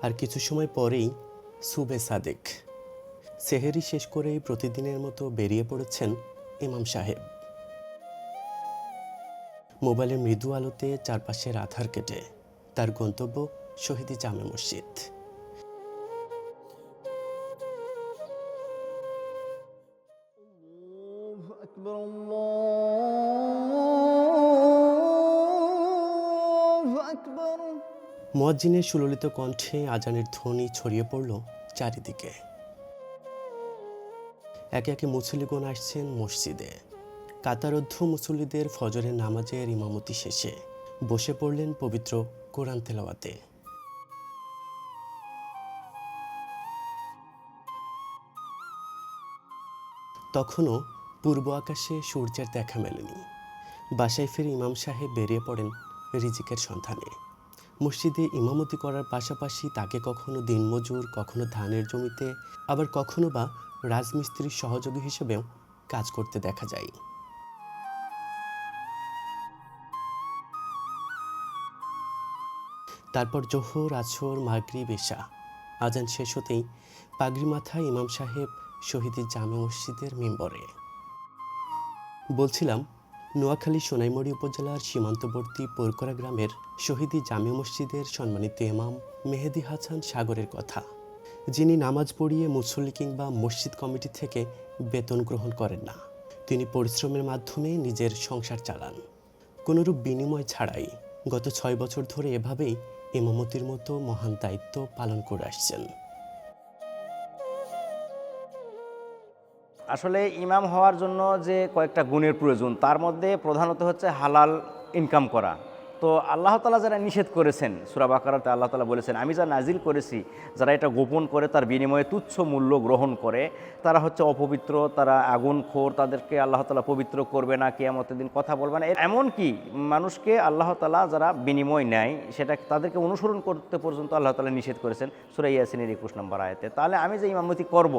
আর কিছু সময় পরেই সুবে সাদেক। সেহেরি শেষ করেই প্রতিদিনের মতো বেরিয়ে পড়েছেন ইমাম সাহেব। মোবাইলের মৃদু আলোতে চারপাশের আধার কেটে তার গন্তব্য শহীদি জামে মসজিদ। মুয়াজ্জিনের সুললিত কণ্ঠে আজানের ধ্বনি ছড়িয়ে পড়ল চারিদিকে। একে একে মুসল্লিগণ আসছেন মসজিদে। কাতারোদ্ধ মুসল্লিদের ফজরের নামাজের ইমামতি শেষে বসে পড়লেন পবিত্র কোরআন তেলাওয়াতে। তখনও পূর্ব আকাশে সূর্যের দেখা মেলেনি। বাসায় ফিরে ইমাম সাহেব বেরিয়ে পড়েন রিজিকের সন্ধানে। মসজিদে ইমামতি করার পাশাপাশি তাকে কখনো দিনমজুর, কখনো ধানের জমিতে, আবার কখনো বা রাজমিস্ত্রির সহযোগী হিসেবেও কাজ করতে দেখা যায়। তারপর জোহর, আসর, মাগরিব, এশা আজান শেষ হতেই পাগড়ি মাথায় ইমাম সাহেব শহীদি জামে মসজিদের মিম্বরে। বলছিলাম নোয়াখালী সোনাইমুড়ি উপজেলার সীমান্তবর্তী পোরকরা গ্রামের শহীদি জামে মসজিদের সম্মানিত ইমাম মেহেদি হাসান সাগরের কথা, যিনি নামাজ পড়িয়ে মুসল্লি কিংবা মসজিদ কমিটি থেকে বেতন গ্রহণ করেন না। তিনি পরিশ্রমের মাধ্যমে নিজের সংসার চালান, কোনোরূপ বিনিময় ছাড়াই। গত 6 বছর ধরে এভাবেই ইমামতির মতো মহান দায়িত্ব পালন করে আসছেন। আসলে ইমাম হওয়ার জন্য যে কয়েকটা গুণের প্রয়োজন, তার মধ্যে প্রধানত হচ্ছে হালাল ইনকাম করা। তো আল্লাহ তাআলা যারা নিষেধ করেছেন, সূরা বাকারাতে আল্লাহ তাআলা বলেছেন, আমি যা নাজিল করেছি, যারা এটা গোপন করে তার বিনিময়ে তুচ্ছ মূল্য গ্রহণ করে, তারা হচ্ছে অপবিত্র, তারা আগুনখোর, তাদেরকে আল্লাহ তাআলা পবিত্র করবে না, কিয়ামতের দিন কথা বলবে না। এমনকি মানুষকে আল্লাহ তাআলা যারা বিনিময় নেয়, সেটা তাদেরকে অনুসরণ করতে পর্যন্ত আল্লাহ তাআলা নিষেধ করেছেন সূরা ইয়াসিনের 21 নম্বর আয়াতে। তাহলে আমি যে ইমামতি করব,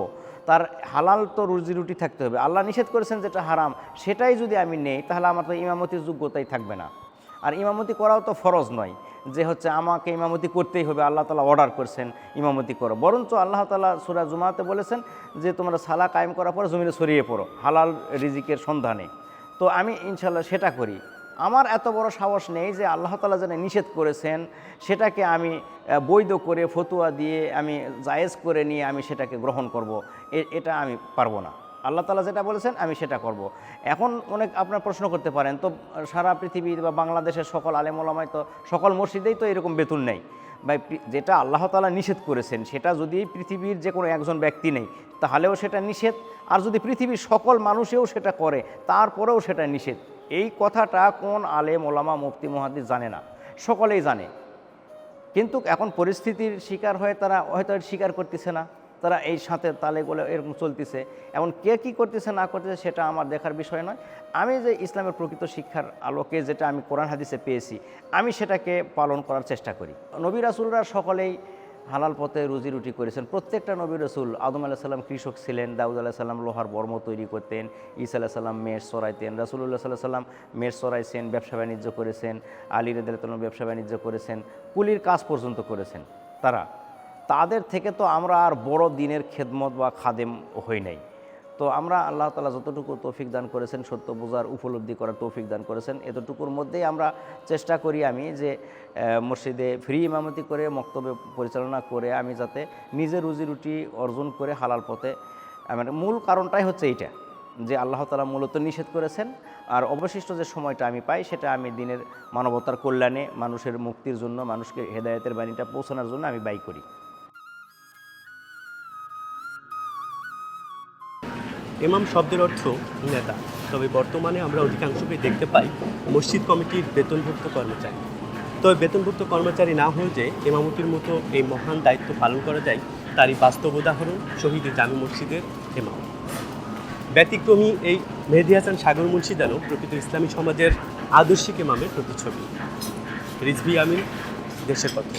তার হালাল তো রুজি রুটি থাকতে হবে। আল্লাহ নিষেধ করেছেন যেটা হারাম, সেটাই যদি আমি নেই, তাহলে আমার তো ইমামতির যোগ্যতাই থাকবে না। আর ইমামতি করাও তো ফরজ নয় যে হচ্ছে আমাকে ইমামতি করতেই হবে, আল্লাহ তাআলা অর্ডার করেছেন ইমামতি করো। বরঞ্চ আল্লাহ তাআলা সূরা জুমাতে বলেছেন যে তোমরা সালাহ কায়েম করার পরে জমিনে ছড়িয়ে পড়ো হালাল রিজিকের সন্ধানে। তো আমি ইনশাল্লাহ সেটা করি। আমার এত বড় সাহস নেই যে আল্লাহ তাআলা যেটা নিষেধ করেছেন সেটাকে আমি বৈধ করে ফতুয়া দিয়ে আমি জায়েজ করে নিয়ে আমি সেটাকে গ্রহণ করব, এটা আমি পারবো না। আল্লাহ তাআলা যেটা বলেছেন আমি সেটা করব। এখন অনেক আপনার প্রশ্ন করতে পারেন, তো সারা পৃথিবীর বা বাংলাদেশের সকল আলেম ওলামায় তো সকল মসজিদেই তো এরকম বেতন নেই। বা যেটা আল্লাহ তাআলা নিষেধ করেছেন সেটা যদি পৃথিবীর যে কোনো একজন ব্যক্তি নেই, তাহলেও সেটা নিষেধ। আর যদি পৃথিবীর সকল মানুষেও সেটা করে, তারপরেও সেটা নিষেধ। এই কথাটা কোন আলেম ওলামা মুফতি মুহাদ্দিস জানে না, সকলেই জানে। কিন্তু এখন পরিস্থিতির শিকার হয়ে তারা হয়তো স্বীকার করতেছে না, তারা এই সাথে তালে গোলে এরকম চলতেছে। এখন কে কী করতেছে না করতেছে সেটা আমার দেখার বিষয় নয়। আমি যে ইসলামের প্রকৃত শিক্ষার আলোকে যেটা আমি কোরআন হাদিসে পেয়েছি, আমি সেটাকে পালন করার চেষ্টা করি। নবী রাসূলরা সকলেই হালাল পথে রুজি রুটি করেছেন। প্রত্যেকটা নবী রাসূল, আদম আলাইহিস সালাম কৃষক ছিলেন, দাউদ আলাইহিস সালাম লোহার বর্ম তৈরি করতেন, ঈসা আলাইহিস সালাম মেষ চড়াইতেন, রাসূলুল্লাহ সাল্লাল্লাহু আলাইহি ওয়াসাল্লাম মেষ চড়াইছেন, ব্যবসা বাণিজ্য করেছেন, আলী রাদিয়াল্লাহু আনহু ব্যবসা বাণিজ্য করেছেন, কুলির কাজ পর্যন্ত করেছেন তাদের থেকে তো আমরা আর বড় দিনের খেদমত বা খাদেম হই নাই। তো আমরা আল্লাহ তাআলা যতটুকু তৌফিক দান করেছেন, সত্য বোঝার উপলব্ধি করার তৌফিক দান করেছেন, এতটুকুর মধ্যেই আমরা চেষ্টা করি আমি যে মসজিদে ফ্রি ইমামতি করে মক্তবে পরিচালনা করে আমি যাতে নিজে রুজি রুটি অর্জন করে হালাল পথে, মানে মূল কারণটাই হচ্ছে এইটা যে আল্লাহ তাআলা মূলত নিষেধ করেছেন। আর অবশিষ্ট যে সময়টা আমি পাই সেটা আমি দিনের মানবতার কল্যাণে, মানুষের মুক্তির জন্য, মানুষকে হেদায়েতের বাণীটা পৌঁছানোর জন্য আমি ব্যয় করি। ইমাম শব্দের অর্থ নেতা, তবে বর্তমানে আমরা অধিকাংশকে দেখতে পাই মসজিদ কমিটির বেতনভুক্ত কর্মচারী। তবে বেতনভুক্ত কর্মচারী না হয়ে যে ইমামতির মতো এই মহান দায়িত্ব পালন করা যায়, তারই বাস্তব উদাহরণ শহীদি জামে মসজিদের ইমাম। ব্যতিক্রমী এই মেহেদি হাসান সাগর মুন্সি যেন প্রকৃত ইসলামী সমাজের আদর্শিক ইমামের প্রতিচ্ছবি। রিজভী আমিন, দেশের পথে।